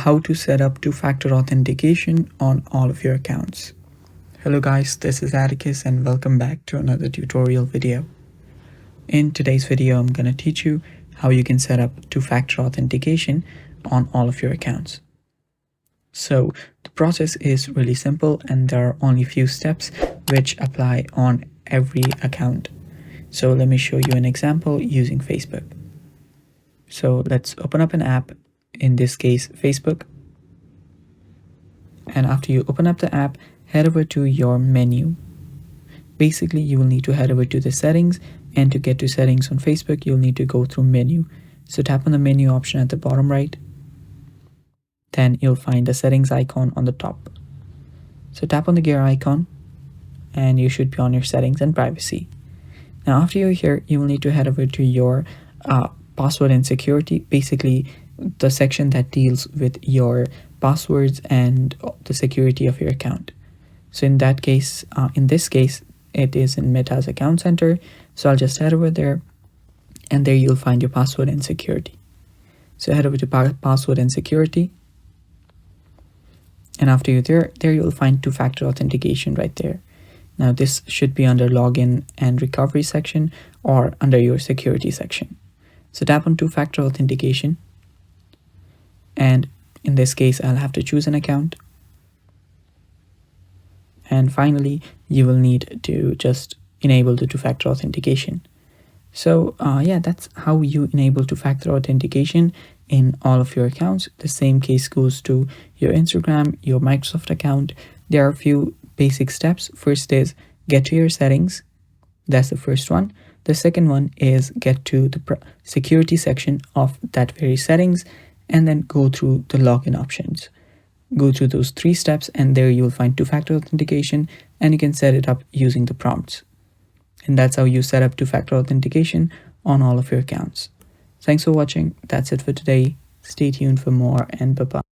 how to set up two-factor authentication on all of your accounts. Hello guys, this is Atticus and welcome back to another tutorial video. In today's video, I'm going to teach you how you can set up two-factor authentication on all of your accounts. So the process is really simple and there are only a few steps which apply on every account. So let me show you an example using Facebook. So let's open up an app, in this case Facebook, and after you open up the app, head over to your menu. Basically, you will need to head over to the settings, and to get to settings on Facebook, you'll need to go through menu. So tap on the menu option at the bottom right, then you'll find the settings icon on the top. So tap on the gear icon and you should be on your settings and privacy. Now after you're here, you will need to head over to your password and security, basically the section that deals with your passwords and the security of your account. So in that case, in this case, it is in Meta's account center. So I'll just head over there and there you'll find your password and security. So head over to password and security. And after you're there you'll find two-factor authentication right there. Now this should be under login and recovery section or under your security section. So tap on two-factor authentication. And in this case, I'll have to choose an account. And finally, you will need to just enable the two-factor authentication. So yeah, that's how you enable two-factor authentication in all of your accounts. The same case goes to your Instagram, your Microsoft account. There are a few basic steps. First is get to your settings. That's the first one. The second one is get to the security section of that very settings and then go through the login options. Go through those 3 steps and there you'll find two-factor authentication and you can set it up using the prompts. And that's how you set up two-factor authentication on all of your accounts. Thanks for watching. That's it for today. Stay tuned for more and bye-bye.